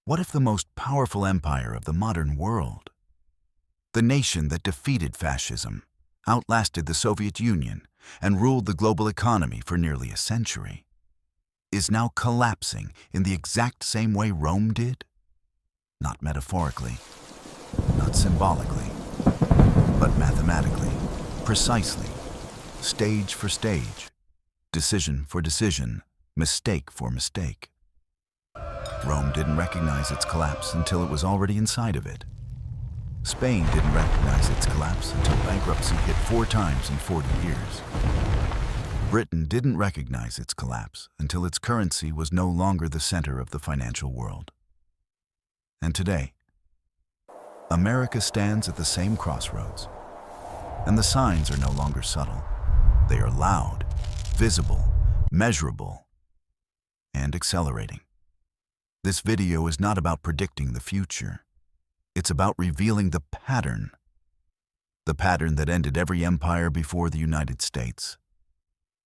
What if the most powerful empire of the modern world, the nation that defeated fascism, outlasted the Soviet Union, and ruled the global economy for nearly a century, is now collapsing in the exact same way Rome did? Not metaphorically, not symbolically, but mathematically, precisely, stage for stage, decision for decision, mistake for mistake. Rome didn't recognize its collapse until it was already inside of it. Spain didn't recognize its collapse until bankruptcy hit 4 times in 40 years. Britain didn't recognize its collapse until its currency was no longer the center of the financial world. And today, America stands at the same crossroads. And the signs are no longer subtle. They are loud, visible, measurable, and accelerating. This video is not about predicting the future. It's about revealing the pattern that ended every empire before the United States,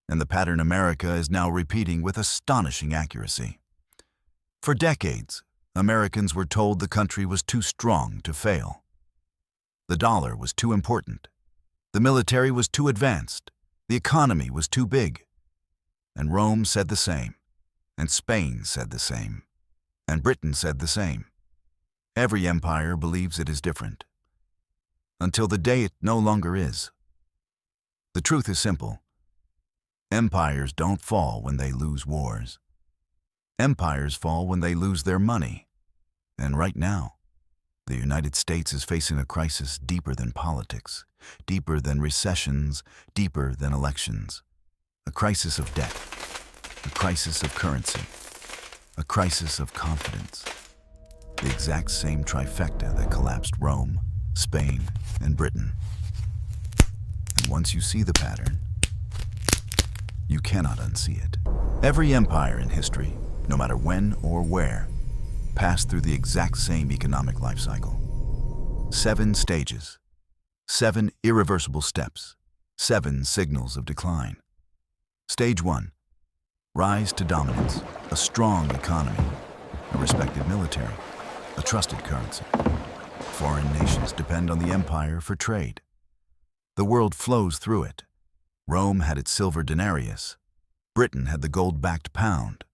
and the pattern America is now repeating with astonishing accuracy. For decades, Americans were told the country was too strong to fail. The dollar was too important. The military was too advanced. The economy was too big. And Rome said the same. And Spain said the same. And Britain said the same. Every empire believes it is different, until the day it no longer is. The truth is simple. Empires don't fall when they lose wars. Empires fall when they lose their money. And right now, the United States is facing a crisis deeper than politics, deeper than recessions, deeper than elections. A crisis of debt, a crisis of currency, a crisis of confidence. The exact same trifecta that collapsed Rome, Spain, and Britain. And once you see the pattern, you cannot unsee it. Every empire in history, no matter when or where, passed through the exact same economic life cycle. 7 stages, 7 irreversible steps, 7 signals of decline. Stage 1, rise to dominance, a strong economy, a respected military, a trusted currency. Foreign nations depend on the empire for trade. The world flows through it. Rome had its silver denarius. Britain had the gold-backed pound.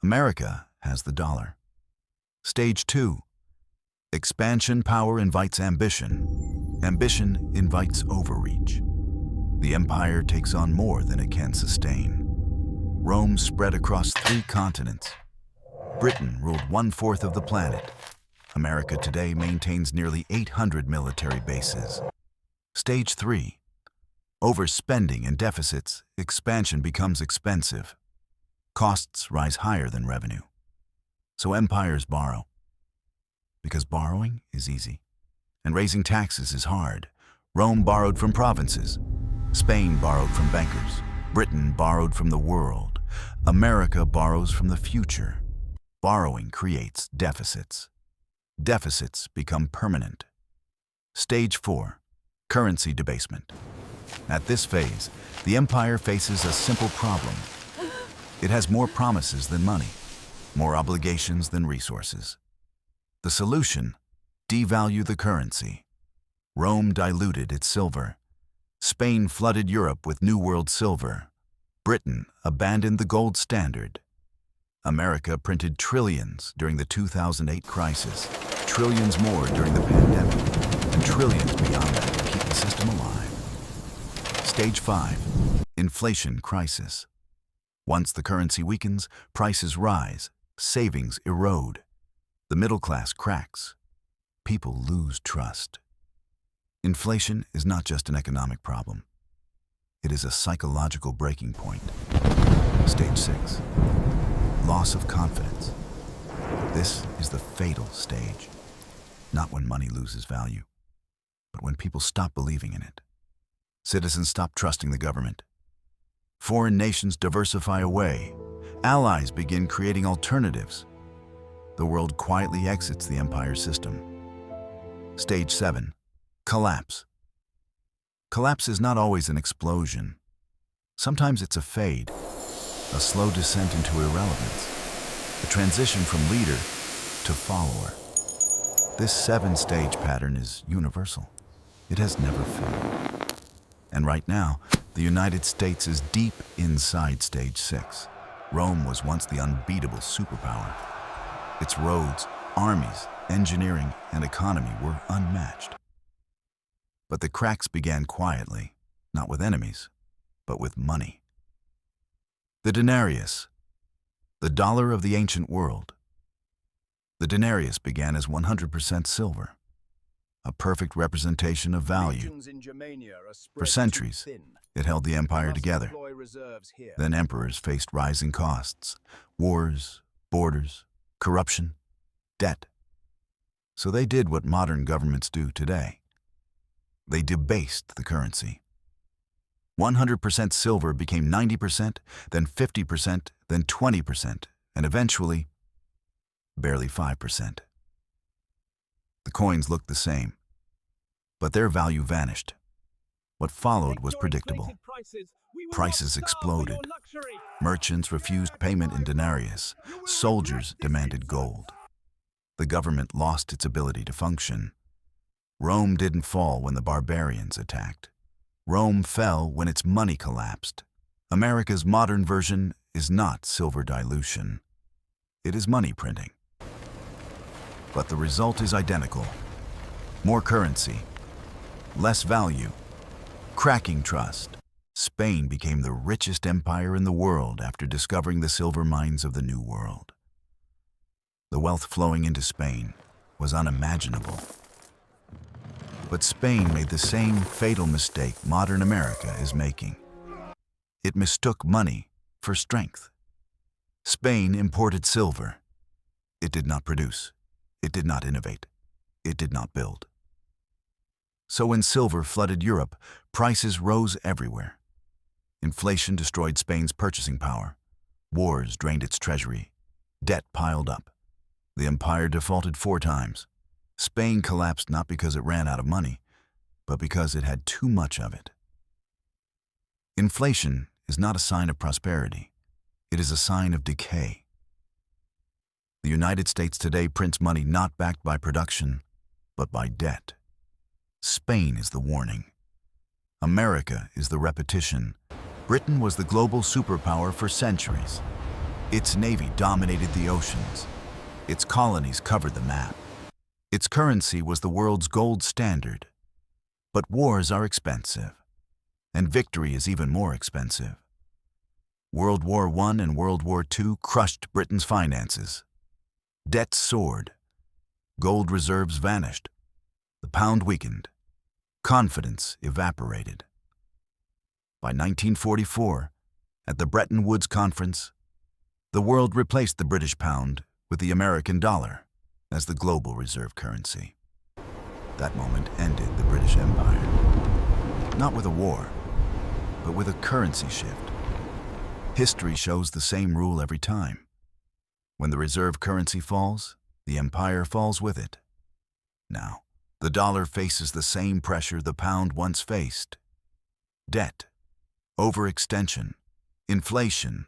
America has the dollar. Stage 2. Expansion power invites ambition. Ambition invites overreach. The empire takes on more than it can sustain. Rome spread across 3 continents. Britain ruled 1/4 of the planet. America today maintains nearly 800 military bases. Stage 3. Overspending and deficits, expansion becomes expensive. Costs rise higher than revenue. So empires borrow. Because borrowing is easy, and raising taxes is hard. Rome borrowed from provinces. Spain borrowed from bankers. Britain borrowed from the world. America borrows from the future. Borrowing creates deficits. Deficits become permanent. Stage 4. Currency debasement. At this phase, the empire faces a simple problem. It has more promises than money, more obligations than resources. The solution: devalue the currency. Rome diluted its silver. Spain flooded Europe with New World silver. Britain abandoned the gold standard. America printed trillions during the 2008 crisis, trillions more during the pandemic, and trillions beyond that to keep the system alive. Stage 5. Inflation crisis. Once the currency weakens, prices rise, savings erode. The middle class cracks. People lose trust. Inflation is not just an economic problem. It is a psychological breaking point. Stage 6. Loss of confidence. This is the fatal stage. Not when money loses value, but when people stop believing in it. Citizens stop trusting the government. Foreign nations diversify away. Allies begin creating alternatives. The world quietly exits the empire system. Stage 7. Collapse. Collapse is not always an explosion. Sometimes it's a fade, a slow descent into irrelevance, a transition from leader to follower. This seven-stage pattern is universal. It has never failed. And right now, the United States is deep inside stage 6. Rome was once the unbeatable superpower. Its roads, armies, engineering, and economy were unmatched. But the cracks began quietly, not with enemies, but with money. The denarius, the dollar of the ancient world. The denarius began as 100% silver, a perfect representation of value. For centuries, it held the empire together. Then emperors faced rising costs, wars, borders, corruption, debt. So they did what modern governments do today. They debased the currency. 100% silver became 90%, then 50%, then 20%, and eventually, barely 5%. The coins looked the same, but their value vanished. What followed was predictable. Prices exploded. Merchants refused payment in denarius. Soldiers demanded gold. The government lost its ability to function. Rome didn't fall when the barbarians attacked. Rome fell when its money collapsed. America's modern version is not silver dilution. It is money printing. But the result is identical. More currency, less value, cracking trust. Spain became the richest empire in the world after discovering the silver mines of the New World. The wealth flowing into Spain was unimaginable. But Spain made the same fatal mistake modern America is making. It mistook money for strength. Spain imported silver. It did not produce. It did not innovate. It did not build. So when silver flooded Europe, prices rose everywhere. Inflation destroyed Spain's purchasing power. Wars drained its treasury. Debt piled up. The empire defaulted 4 times. Spain collapsed not because it ran out of money, but because it had too much of it. Inflation is not a sign of prosperity. It is a sign of decay. The United States today prints money not backed by production, but by debt. Spain is the warning. America is the repetition. Britain was the global superpower for centuries. Its navy dominated the oceans. Its colonies covered the map. Its currency was the world's gold standard. But wars are expensive, and victory is even more expensive. World War I and World War II crushed Britain's finances. Debt soared. Gold reserves vanished. The pound weakened. Confidence evaporated. By 1944, at the Bretton Woods Conference, the world replaced the British pound with the American dollar as the global reserve currency. That moment ended the British Empire. Not with a war, but with a currency shift. History shows the same rule every time. When the reserve currency falls, the empire falls with it. Now, the dollar faces the same pressure the pound once faced. Debt, overextension, inflation,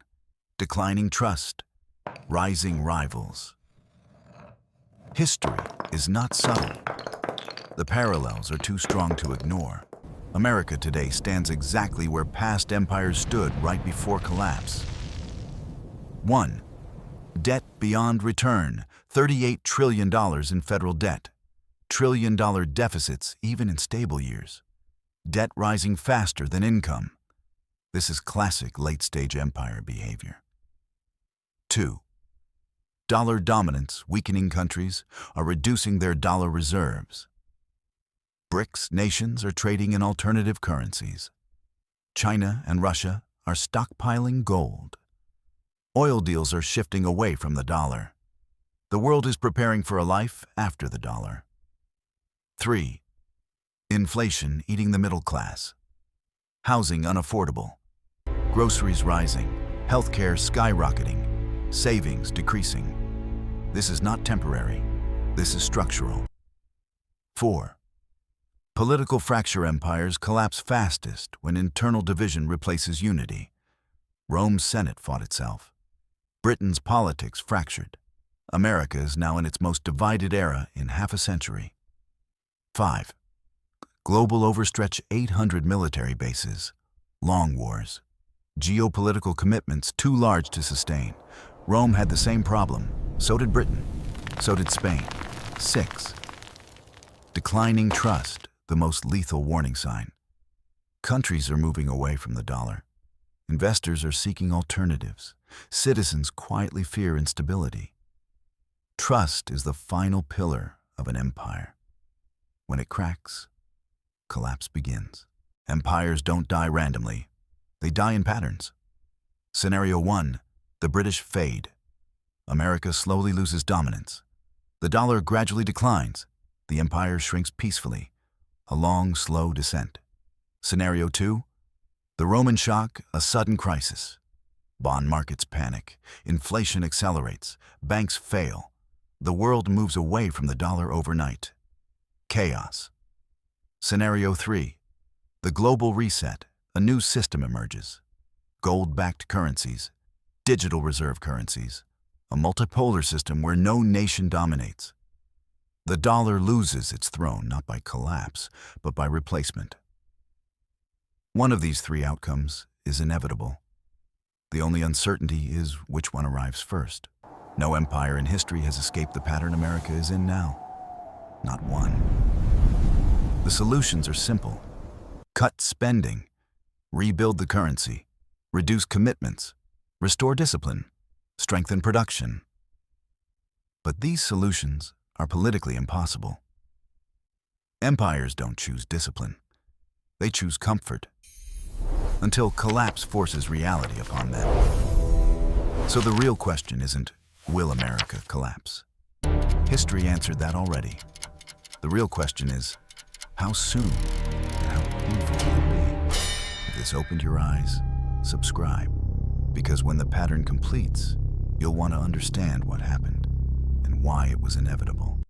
declining trust, rising rivals. History is not subtle. The parallels are too strong to ignore. America today stands exactly where past empires stood right before collapse. 1. Debt beyond return, $38 trillion in federal debt. Trillion-dollar deficits even in stable years. Debt rising faster than income. This is classic late-stage empire behavior. 2. Dollar dominance, weakening countries are reducing their dollar reserves. BRICS nations are trading in alternative currencies. China and Russia are stockpiling gold. Oil deals are shifting away from the dollar. The world is preparing for a life after the dollar. 3. Inflation eating the middle class. Housing unaffordable. Groceries rising. Healthcare skyrocketing. Savings decreasing. This is not temporary. This is structural. 4. Political fracture empires collapse fastest when internal division replaces unity. Rome's Senate fought itself. Britain's politics fractured. America is now in its most divided era in half a century. 5. Global overstretch 800 military bases, long wars, geopolitical commitments too large to sustain. Rome had the same problem, so did Britain, so did Spain. 6. Declining trust, the most lethal warning sign. Countries are moving away from the dollar. Investors are seeking alternatives. Citizens quietly fear instability. Trust is the final pillar of an empire. When it cracks, collapse begins. Empires don't die randomly. They die in patterns. Scenario 1, the British fade. America slowly loses dominance. The dollar gradually declines. The empire shrinks peacefully. A long, slow descent. Scenario 2, the Roman shock, a sudden crisis. Bond markets panic. Inflation accelerates. Banks fail. The world moves away from the dollar overnight. Chaos. Scenario 3, the global reset, a new system emerges. Gold-backed currencies, digital reserve currencies, a multipolar system where no nation dominates. The dollar loses its throne not by collapse, but by replacement. One of these three outcomes is inevitable. The only uncertainty is which one arrives first. No empire in history has escaped the pattern America is in now. Not one. The solutions are simple. Cut spending, rebuild the currency, reduce commitments, restore discipline, strengthen production. But these solutions are politically impossible. Empires don't choose discipline. They choose comfort, until collapse forces reality upon them. So the real question isn't, will America collapse? History answered that already. The real question is, how soon and how painful will it be? If this opened your eyes, subscribe, because when the pattern completes, you'll want to understand what happened and why it was inevitable.